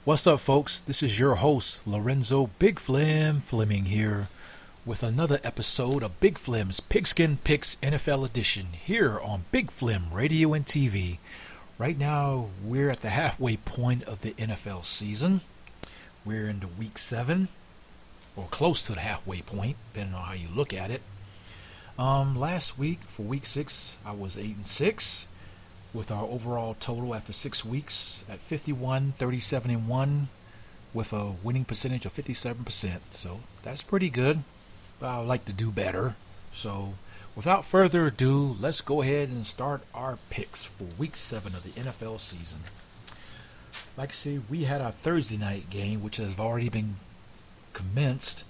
What's up, folks? This is your host, Lorenzo Big Flem Fleming here with another episode of Big Flem's Pigskin Picks NFL Edition here on Big Flem Radio and TV. Right now, we're at the halfway point of the NFL season. We're into week 7, or close to the halfway point, depending on how you look at it. Last week, for week 6, I was 8-6. With our overall total after 6 weeks at 51, 37, and 1 with a winning percentage of 57%. So that's pretty good. But I would like to do better. So without further ado, let's go ahead and start our picks for week 7 of the NFL season. Like I said, we had our Thursday night game, which has already been commenced.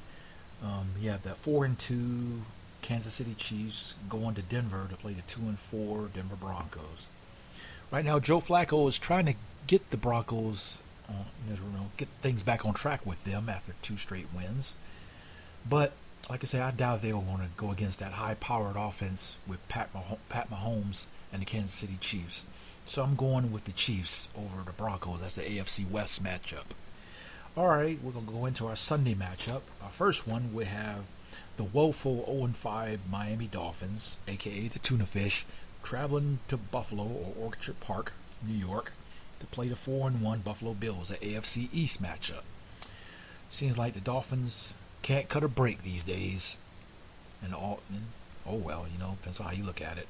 You have that 4-2 Kansas City Chiefs going to Denver to play the 2-4 Denver Broncos. Right now, Joe Flacco is trying to get the Broncos, get things back on track with them after 2 straight wins. But, like I say, I doubt they'll want to go against that high-powered offense with Pat Mahomes and the Kansas City Chiefs. So I'm going with the Chiefs over the Broncos. That's the AFC West matchup. All right, we're going to go into our Sunday matchup. Our first one, we have the woeful 0-5 Miami Dolphins, a.k.a. the Tuna Fish, traveling to Buffalo or Orchard Park, New York, to play the 4-1 Buffalo Bills, an AFC East matchup. Seems like the Dolphins can't cut a break these days. Depends on how you look at it.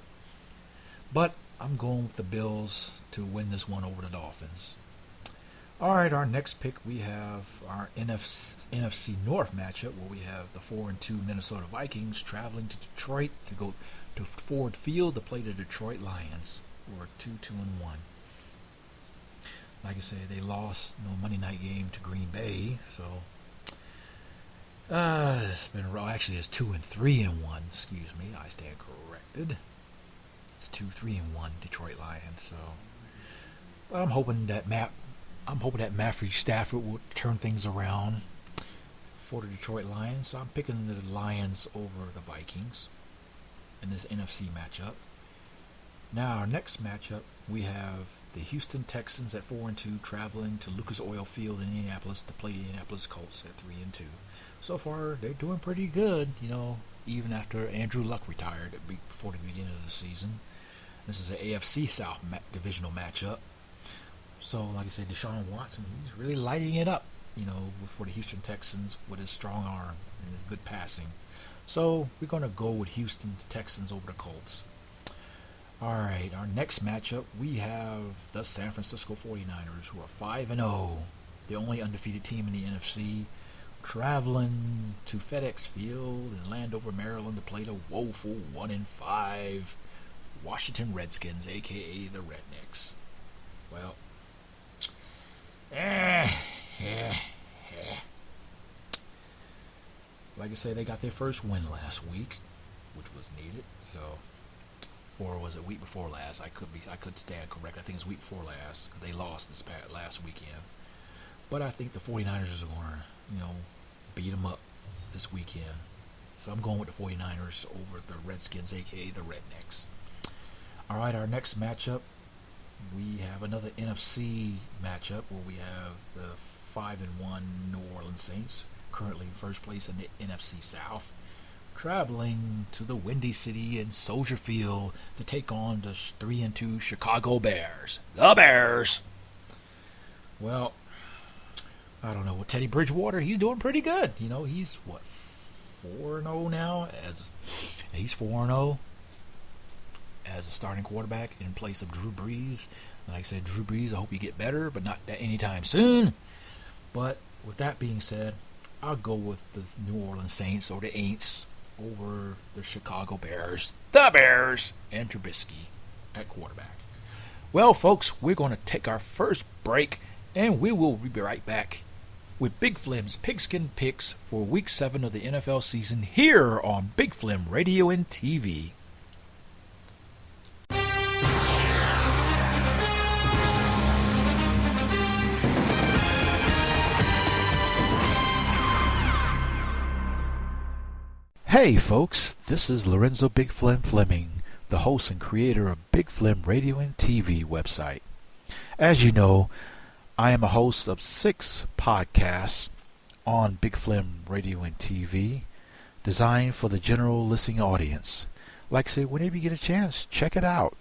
But I'm going with the Bills to win this one over the Dolphins. All right, our next pick, we have our NFC North matchup, where we have the 4-2 Minnesota Vikings traveling to Detroit to go to Ford Field to play the Detroit Lions, who are 2-1. Like I say, they lost Monday night game to Green Bay, so it's been actually it's 2-3-1. Excuse me, I stand corrected. It's 2-3-1 Detroit Lions. So, but I'm hoping that Matthew Stafford will turn things around for the Detroit Lions. So I'm picking the Lions over the Vikings in this NFC matchup. Now our next matchup, we have the Houston Texans at 4-2 traveling to Lucas Oil Field in Indianapolis to play the Indianapolis Colts at 3-2. So far they're doing pretty good, even after Andrew Luck retired before the beginning of the season. This is an AFC South divisional matchup. So like I said, Deshaun Watson, he's really lighting it up, for the Houston Texans with his strong arm and his good passing. So we're going to go with Houston Texans over the Colts. All right, our next matchup, we have the San Francisco 49ers, who are 5-0, the only undefeated team in the NFC, traveling to FedEx Field in Landover, Maryland, to play the woeful 1-5 Washington Redskins, a.k.a. the Rednecks. Well, like I say, they got their first win last week, which was needed. So, or was it week before last? I could stand correct. I think it's week before last. They lost this last weekend. But I think the 49ers are going to, beat them up this weekend. So I'm going with the 49ers over the Redskins, aka the Rednecks. All right, our next matchup, we have another NFC matchup where we have the 5-1 New Orleans Saints, currently in first place in the NFC South, traveling to the Windy City and Soldier Field to take on the 3-2 Chicago Bears. The Bears! Well, I don't know. With Teddy Bridgewater, he's doing pretty good. He's, 4-0 now? He's 4-0 as a starting quarterback in place of Drew Brees. Like I said, Drew Brees, I hope you get better, but not that anytime soon. But with that being said, I'll go with the New Orleans Saints or the Aints over the Chicago Bears. The Bears! And Trubisky at quarterback. Well, folks, we're going to take our first break, and we will be right back with Big Flem's Pigskin Picks for Week 7 of the NFL season here on Big Flem Radio and TV. Hey folks, this is Lorenzo Big Flem Fleming, the host and creator of Big Flem Radio and TV website. As you know, I am a host of 6 podcasts on Big Flem Radio and TV, designed for the general listening audience. Like I said, whenever you get a chance, check it out.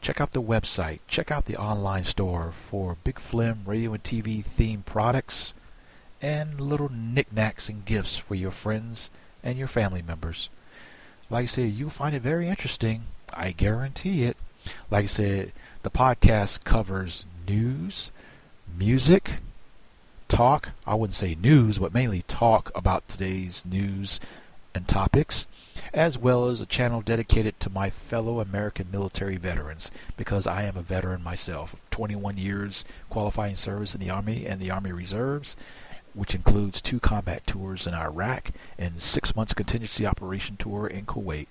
Check out the website. Check out the online store for Big Flem Radio and TV themed products and little knickknacks and gifts for your friends and your family members. Like I said, you'll find it very interesting. I guarantee it. Like I said, the podcast covers news, music, talk. I wouldn't say news, but mainly talk about today's news and topics, as well as a channel dedicated to my fellow American military veterans, because I am a veteran myself. 21 years qualifying service in the Army and the Army Reserves, which includes 2 combat tours in Iraq and 6 months contingency operation tour in Kuwait.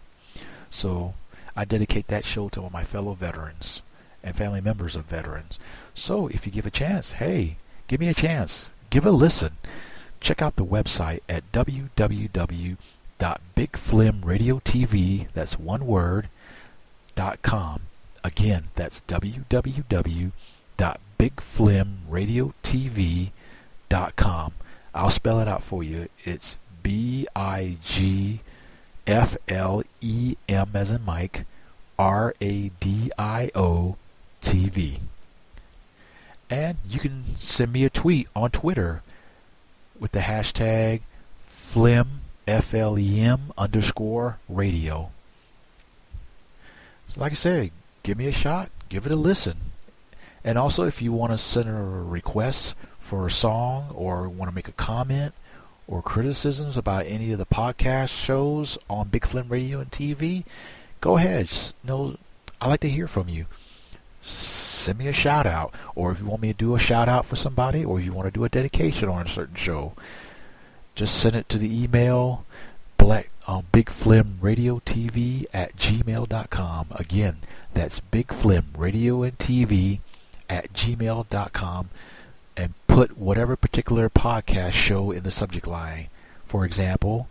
So I dedicate that show to all my fellow veterans and family members of veterans. So if you give a chance, hey, give me a chance. Give a listen. Check out the website at www.bigflemradiotv, that's one word, .com. Again, that's www.bigflemradiotv.com. I'll spell it out for you. It's BIGFLEM as in Mike, RADIO TV. And you can send me a tweet on Twitter with the hashtag Flem, FLEM_radio. So like I said, give me a shot, give it a listen. And also, if you want to send a request for a song or want to make a comment or criticisms about any of the podcast shows on Big Flem Radio and TV, go ahead. I like to hear from you. Send me a shout out, or if you want me to do a shout out for somebody, or if you want to do a dedication on a certain show, just send it to the email bigflemradiotv@gmail.com. Again, that's bigflemradiotv@gmail.com, and put whatever particular podcast show in the subject line. For example,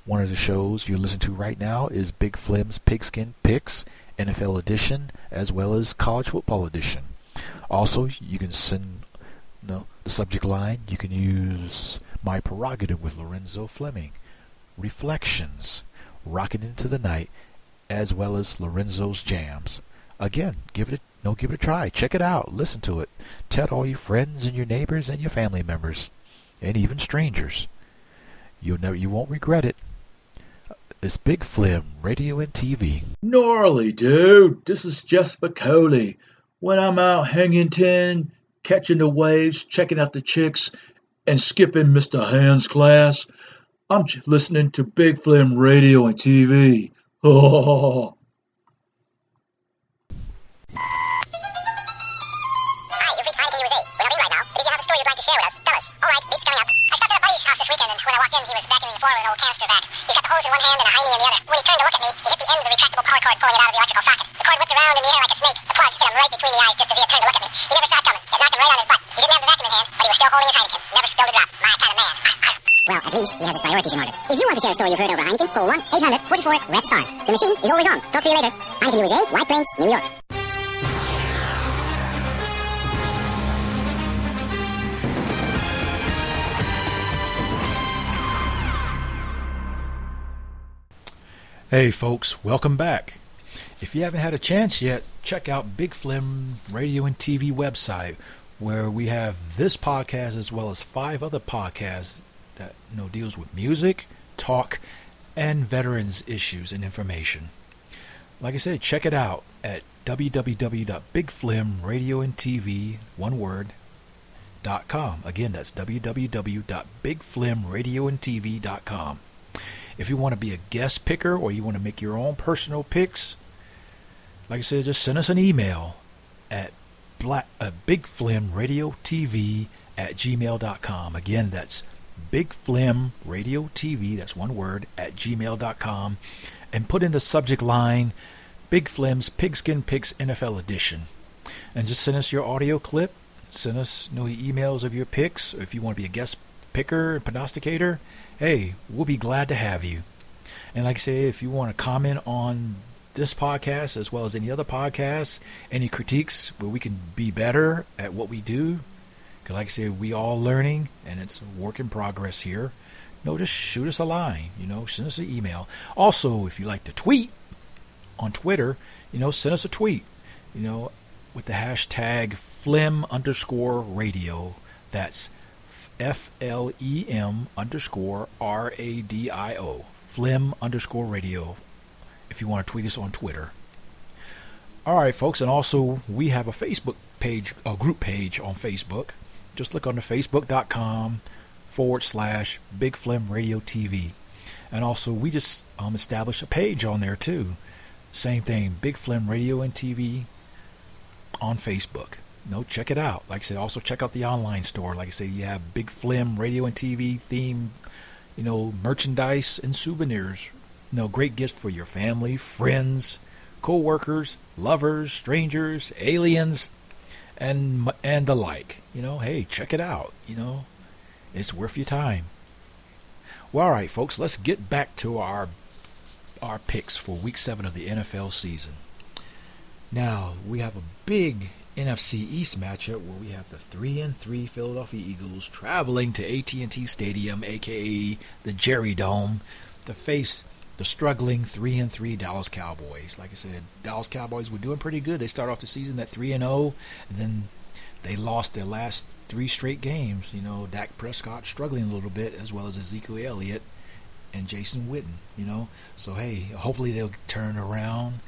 one of the shows you're listening to right now is Big Flem's Pigskin Picks, NFL edition, as well as college football edition. Also, you can send the subject line. You can use My Prerogative with Lorenzo Fleming, Reflections, Rockin' Into the Night, as well as Lorenzo's Jams. Again, give it a try. Check it out. Listen to it. Tell all your friends and your neighbors and your family members, and even strangers. You won't regret it. It's Big Flem Radio and TV. Gnarly, dude. This is Jess Bacoli. When I'm out hanging tin, catching the waves, checking out the chicks, and skipping Mr. Hand's class, I'm listening to Big Flem Radio and TV. Oh. Hi, you've reached Heineken USA. We're not in right now, but if you have a story you'd like to share with us, tell us. All right, beep's coming up. I stopped at a buddy's house this weekend, and when I walked in, he was vacuuming the floor with an old canister vac. He's got the hose in one hand and a hiney in the other. When he turned to look at me, he hit the end of the retractable power cord, pulling it out of the electrical socket. The cord whipped around in the air like a snake. The plug hit him right between the eyes just as he had turned to look at me. He never saw it coming. It knocked him right on his butt. He didn't have the vacuum in hand, but he was still holding his Heineken. Never spilled a drop. My kind of man. Well, at least he has his priorities in order. If you want to share a story you've heard over Heineken, call 1-800-44-RED-STAR. The machine is always on. Talk to you later. Heineken USA, White Plains, New York. Hey folks, welcome back. If you haven't had a chance yet, check out Big Flem Radio and TV website, where we have this podcast as well as 5 other podcasts that deals with music, talk, and veterans issues and information. Like I said, check it out at www.bigflemradioandtv, one word, .com. Again, that's www.bigflemradioandtv.com. If you want to be a guest picker or you want to make your own personal picks, like I said, just send us an email at bigflemradiotv@gmail.com. Again, that's bigflemradiotv, that's one word, @gmail.com, and put in the subject line Big Flem's Pigskin Picks NFL Edition, and just send us your audio clip. Send us emails of your picks. If you want to be a guest picker and prognosticator, hey, we'll be glad to have you. And like I say, if you want to comment on this podcast as well as any other podcasts, any critiques where we can be better at what we do, Like I said, we all learning, and it's a work in progress here. Just shoot us a line. Send us an email. Also, if you like to tweet on Twitter, send us a tweet. With the hashtag Flem_radio. That's FLEM_RADIO. Flem_radio. If you want to tweet us on Twitter. All right, folks, and also we have a Facebook page, a group page on Facebook. Just look on the facebook.com/Big Flem Radio TV. And also we just established a page on there too. Same thing, Big Flem Radio and TV on Facebook. Check it out. Like I said, also check out the online store. Like I said, you have Big Flem Radio and TV theme, merchandise and souvenirs. Great gifts for your family, friends, co-workers, lovers, strangers, aliens, and the like. Hey, check it out. It's worth your time. Well, all right, folks, let's get back to our picks for Week 7 of the NFL season. Now, we have a big NFC East matchup where we have the 3-3 Philadelphia Eagles traveling to AT&T Stadium, a.k.a. the Jerry Dome, to face the struggling 3-3 Dallas Cowboys. Like I said, Dallas Cowboys were doing pretty good. They started off the season at 3-0, and then they lost their last 3 straight games. Dak Prescott struggling a little bit, as well as Ezekiel Elliott and Jason Witten. So hey, hopefully they'll turn around.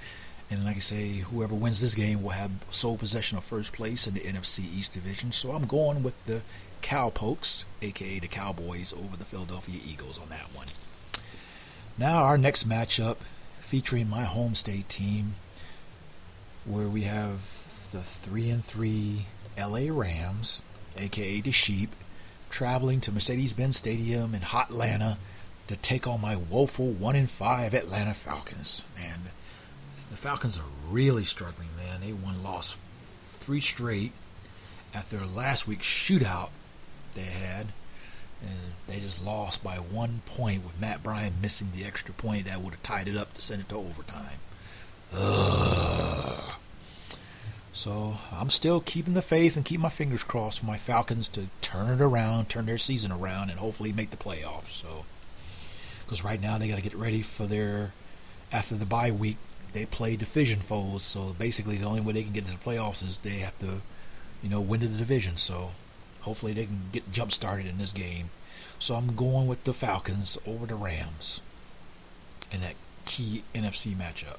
And like I say, whoever wins this game will have sole possession of first place in the NFC East division. So I'm going with the Cowpokes, a.k.a. the Cowboys, over the Philadelphia Eagles on that one. Now our next matchup, featuring my home state team, where we have the 3-3 LA Rams, a.k.a. the Sheep, traveling to Mercedes-Benz Stadium in hot Atlanta to take on my woeful 1-5 Atlanta Falcons. Man, the Falcons are really struggling, man. They lost 3 straight after last week's shootout they had. And they just lost by 1 point with Matt Bryan missing the extra point that would have tied it up to send it to overtime. Ugh. So I'm still keeping the faith and keep my fingers crossed for my Falcons to turn it around, turn their season around, and hopefully make the playoffs. So, because right now they got to get ready for after the bye week. They play division foes, so basically the only way they can get to the playoffs is they have to, win the division. So hopefully they can get jump started in this game. So I'm going with the Falcons over the Rams in that key NFC matchup.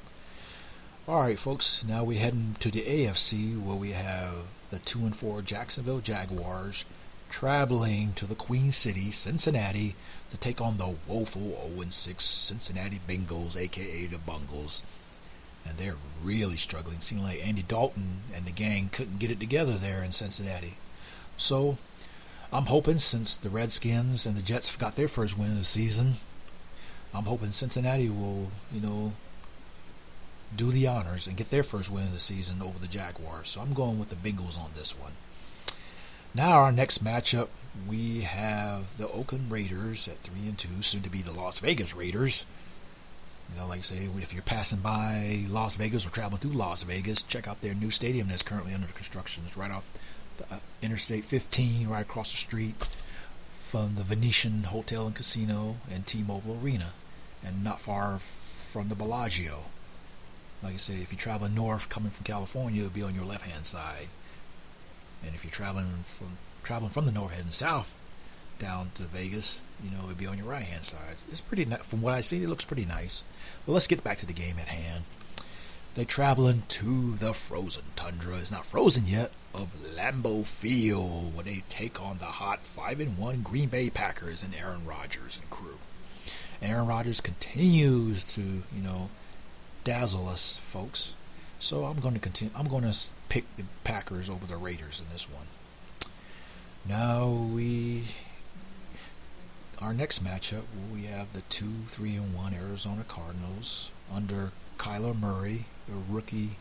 All right, folks. Now we're heading to the AFC, where we have the 2-4 Jacksonville Jaguars traveling to the Queen City, Cincinnati, to take on the woeful 0-6 Cincinnati Bengals, a.k.a. the Bungles. And they're really struggling. Seems like Andy Dalton and the gang couldn't get it together there in Cincinnati. So I'm hoping, since the Redskins and the Jets got their first win of the season, I'm hoping Cincinnati will, do the honors and get their first win of the season over the Jaguars. So I'm going with the Bengals on this one. Now our next matchup, we have the Oakland Raiders at 3-2, soon to be the Las Vegas Raiders. Like I say, if you're passing by Las Vegas or traveling through Las Vegas, check out their new stadium that's currently under construction. It's right off the Interstate 15, right across the street from the Venetian Hotel and Casino and T-Mobile Arena, and not far from the Bellagio. Like I say, if you're traveling north coming from California, it'll be on your left-hand side. And if you're traveling from the north heading south down to Vegas, it'd be on your right-hand side. It's pretty from what I see, it looks pretty nice. But let's get back to the game at hand. They're traveling to the frozen tundra. It's not frozen yet, of Lambeau Field, where they take on the hot 5-1 Green Bay Packers and Aaron Rodgers and crew. Aaron Rodgers continues to, dazzle us, folks. So I'm going to continue. I'm going to pick the Packers over the Raiders in this one. Now our next matchup, we have the 2-3-1 Arizona Cardinals under Kyler Murray, the rookie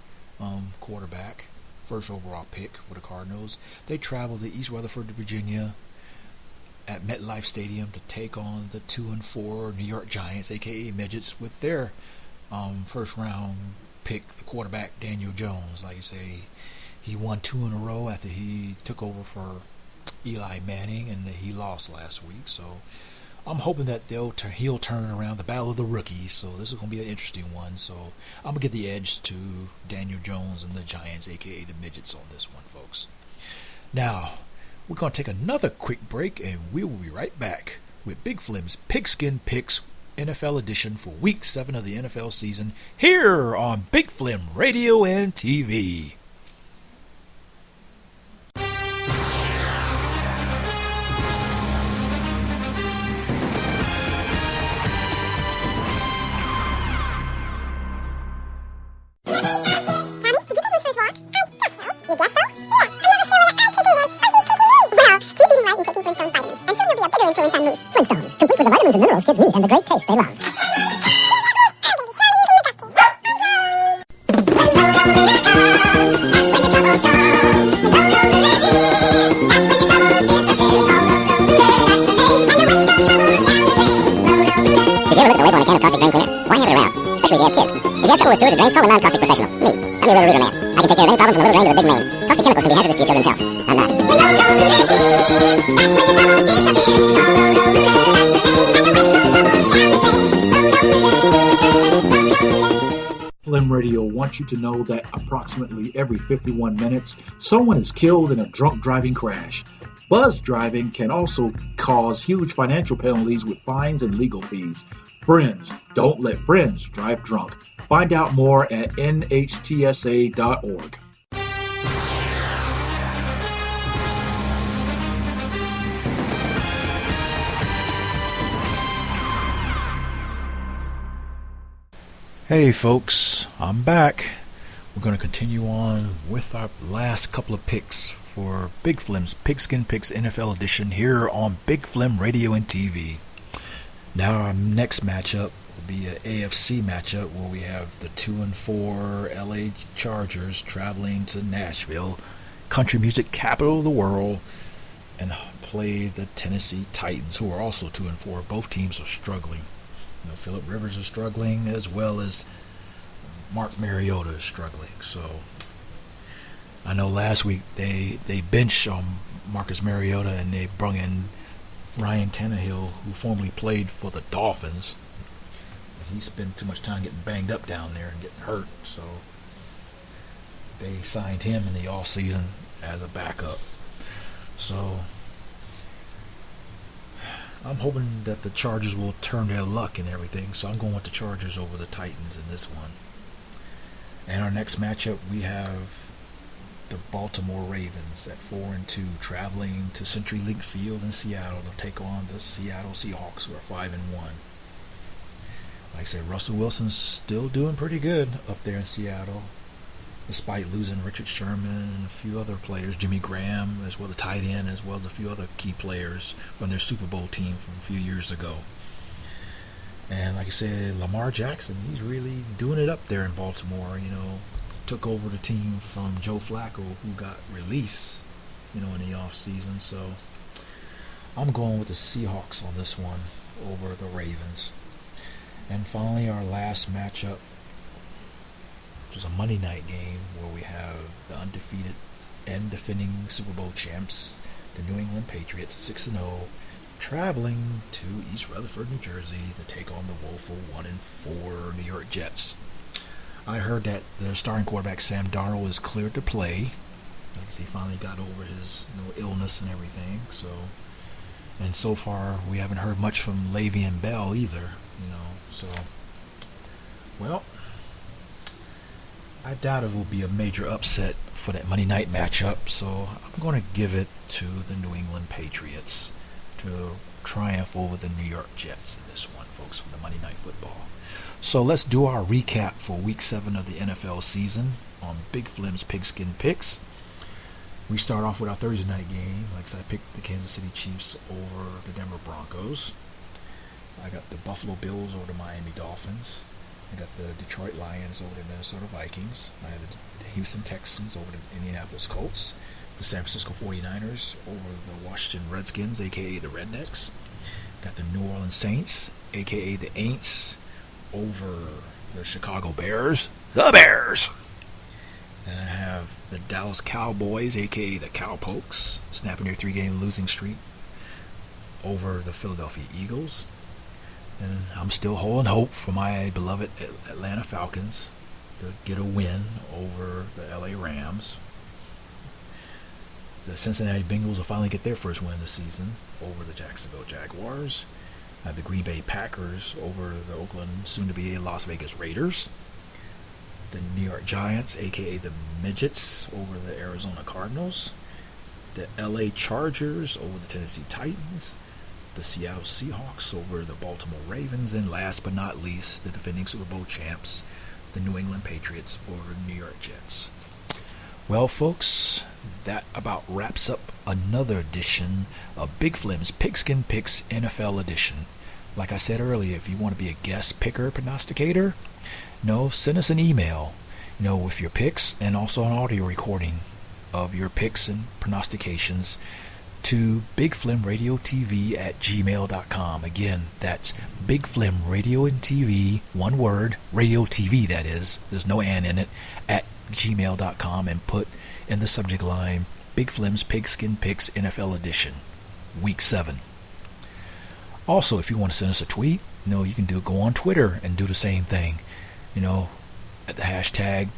quarterback, first overall pick for the Cardinals. They travel to East Rutherford, Virginia, at MetLife Stadium to take on the 2-4 New York Giants, aka Midgets, with their first round pick, the quarterback Daniel Jones. Like I say, he won 2 in a row after he took over for Eli Manning, and he lost last week. So I'm hoping that he'll turn around the battle of the rookies. So this is going to be an interesting one. So I'm going to give the edge to Daniel Jones and the Giants, a.k.a. the Midgets, on this one, folks. Now, we're going to take another quick break, and we will be right back with Big Flem's Pigskin Picks NFL edition for Week 7 of the NFL season here on Big Flem Radio and TV. Flintstones, complete with the vitamins and minerals kids need and the great taste they love. Did you ever look at the label on a can of caustic drain cleaner? Why have it around? Especially if you have kids. If you have trouble with sewage or drains, call a non-caustic professional. Me. I'm your Roto-Rooter man. I can take care of any problem from the little drain to the big main. Caustic chemicals can be hazardous to your children's health. I'm not. Flem Radio wants you to know that approximately every 51 minutes, someone is killed in a drunk driving crash. Buzz driving can also cause huge financial penalties with fines and legal fees. Friends, don't let friends drive drunk. Find out more at nhtsa.org. Hey folks, I'm back. We're going to continue on with our last couple of picks for Big Flem's Pigskin Picks NFL edition here on Big Flem Radio and TV. Now our next matchup will be an AFC matchup where we have the 2-4 LA Chargers traveling to Nashville, country music capital of the world, and play the Tennessee Titans, who are also 2-4. Both teams are struggling. You know, Phillip Rivers is struggling, as well as Mark Mariota is struggling. So I know last week they benched Marcus Mariota and they brought in Ryan Tannehill, who formerly played for the Dolphins. He spent too much time getting banged up down there and getting hurt, so they signed him in the offseason as a backup. So I'm hoping that the Chargers will turn their luck and everything, so I'm going with the Chargers over the Titans in this one. And our next matchup, we have the Baltimore Ravens at 4-2, traveling to CenturyLink Field in Seattle to take on the Seattle Seahawks, who are 5-1. Like I said, Russell Wilson's still doing pretty good up there in Seattle, despite losing Richard Sherman and a few other players, Jimmy Graham, as well as the tight end, as well as a few other key players from their Super Bowl team from a few years ago. And like I said, Lamar Jackson, he's really doing it up there in Baltimore. You know, took over the team from Joe Flacco, who got released, you know, in the off season. So I'm going with the Seahawks on this one over the Ravens. And finally, our last matchup, which is a Monday night game where we have the undefeated and defending Super Bowl champs, the New England Patriots, 6-0, traveling to East Rutherford, New Jersey, to take on the woeful 1-4 New York Jets. I heard that their starting quarterback Sam Darnold is cleared to play. I guess he finally got over his illness and everything. And so far we haven't heard much from Le'Veon Bell either. Well, I doubt it will be a major upset for that Monday night matchup. So I'm going to give it to the New England Patriots to triumph over the New York Jets in this one, folks, for the Monday Night Football. So let's do our recap for Week 7 of the NFL season on Big Flem's Pigskin Picks. We start off with our Thursday night game. Like I said, I picked the Kansas City Chiefs over the Denver Broncos. I got the Buffalo Bills over the Miami Dolphins. I got the Detroit Lions over the Minnesota Vikings. I have the Houston Texans over the Indianapolis Colts. The San Francisco 49ers over the Washington Redskins, a.k.a. the Rednecks. Got the New Orleans Saints, a.k.a. the Aints, over the Chicago Bears, the Bears. And I have the Dallas Cowboys, a.k.a. the Cowpokes, snapping their 3-game losing streak over the Philadelphia Eagles. And I'm still holding hope for my beloved Atlanta Falcons to get a win over the LA Rams. The Cincinnati Bengals will finally get their first win this season over the Jacksonville Jaguars. I have the Green Bay Packers over the Oakland, soon-to-be Las Vegas Raiders. The New York Giants, a.k.a. the Midgets, over the Arizona Cardinals. The LA Chargers over the Tennessee Titans. The Seattle Seahawks over the Baltimore Ravens. And last but not least, the defending Super Bowl champs, the New England Patriots over the New York Jets. Well, folks, that about wraps up another edition of Big Flem's Pigskin Picks NFL Edition. Like I said earlier, if you want to be a guest picker prognosticator, send us an email, with your picks and also an audio recording of your picks and prognostications to bigflemradiotv@gmail.com. Again, that's bigflemradiotv, one word, radio TV that is, there's no "and" in it, at gmail.com, and put in the subject line Big Flem's Pigskin Picks NFL Edition, Week 7. Also, if you want to send us a tweet, you can go on Twitter and do the same thing, at the hashtag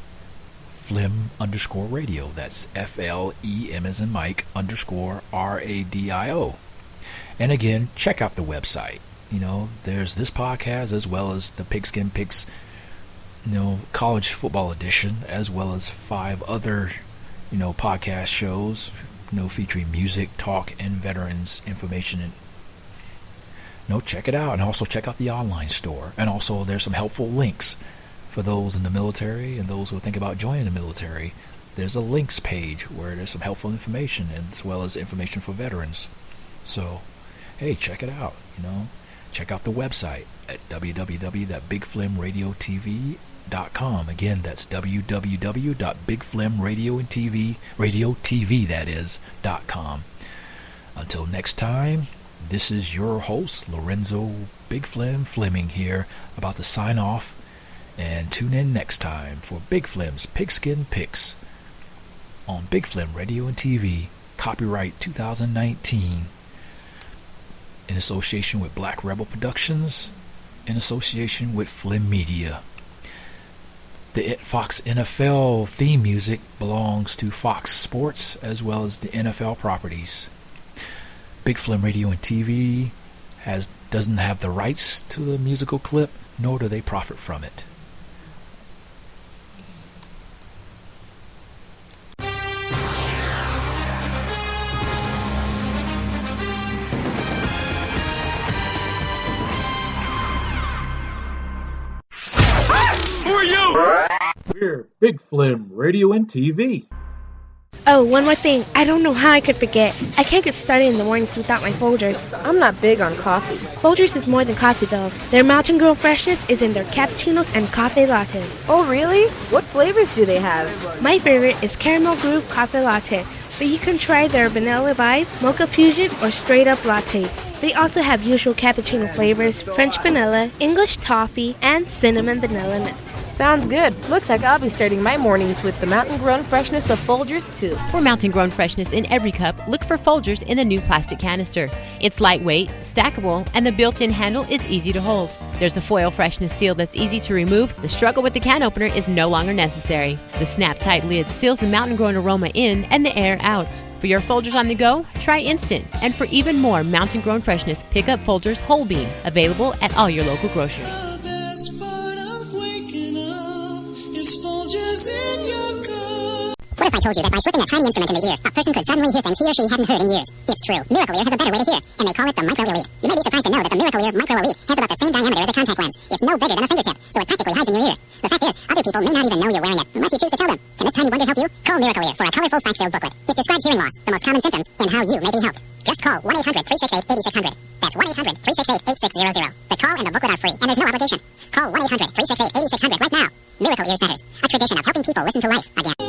Flem_radio. That's FLEM as in Mike _RADIO. And again, check out the website. There's this podcast as well as the Pigskin Picks college football edition, as well as 5 other podcast shows featuring music, talk, and veterans information. Check it out, and also check out the online store. And also there's some helpful links for those in the military and those who think about joining the military. There's a links page where there's some helpful information, as well as information for veterans. So hey, check it out. Check out the website at www.bigflemradiotv.com. Again, that's www.bigflemradiotv.com. Until next time, this is your host, Lorenzo Big Flem Fleming, here, about to sign off. And tune in next time for Big Flem's Pigskin Picks on Big Flem Radio and TV, copyright 2019, in association with Black Rebel Productions, in association with Flem Media. The Fox NFL theme music belongs to Fox Sports, as well as the NFL properties. Big Flem Radio and TV doesn't have the rights to the musical clip, nor do they profit from it. We're Big Flem Radio and TV. Oh, one more thing. I don't know how I could forget. I can't get started in the mornings without my Folgers. I'm not big on coffee. Folgers is more than coffee, though. Their mountain grown freshness is in their cappuccinos and cafe lattes. Oh, really? What flavors do they have? My favorite is Caramel Groove Cafe Latte, but you can try their Vanilla Vibe, Mocha Fusion, or Straight Up Latte. They also have usual cappuccino flavors, French vanilla, English toffee, and cinnamon vanilla nuts. Sounds good. Looks like I'll be starting my mornings with the mountain-grown freshness of Folgers, too. For mountain-grown freshness in every cup, look for Folgers in the new plastic canister. It's lightweight, stackable, and the built-in handle is easy to hold. There's a foil freshness seal that's easy to remove. The struggle with the can opener is no longer necessary. The snap-tight lid seals the mountain-grown aroma in and the air out. For your Folgers on the go, try Instant. And for even more mountain-grown freshness, pick up Folgers Whole Bean, available at all your local groceries. What if I told you that by slipping a tiny instrument in the ear, a person could suddenly hear things he or she hadn't heard in years? It's true. Miracle Ear has a better way to hear, and they call it the micro elite. You may be surprised to know that the Miracle Ear micro elite has about the same diameter as a contact lens. It's no bigger than a fingertip, so it practically hides in your ear. The fact is, other people may not even know you're wearing it, unless you choose to tell them. Can this tiny wonder help you? Call Miracle Ear for a colorful fact-filled booklet. It describes hearing loss, the most common symptoms, and how you may be helped. Just call 1-800-368-8600. That's 1-800-368-8600. The call and the booklet are free, and there's no obligation. Call 1-800-368-8600 right now. Miracle Ear Centers, a tradition of helping people listen to life again.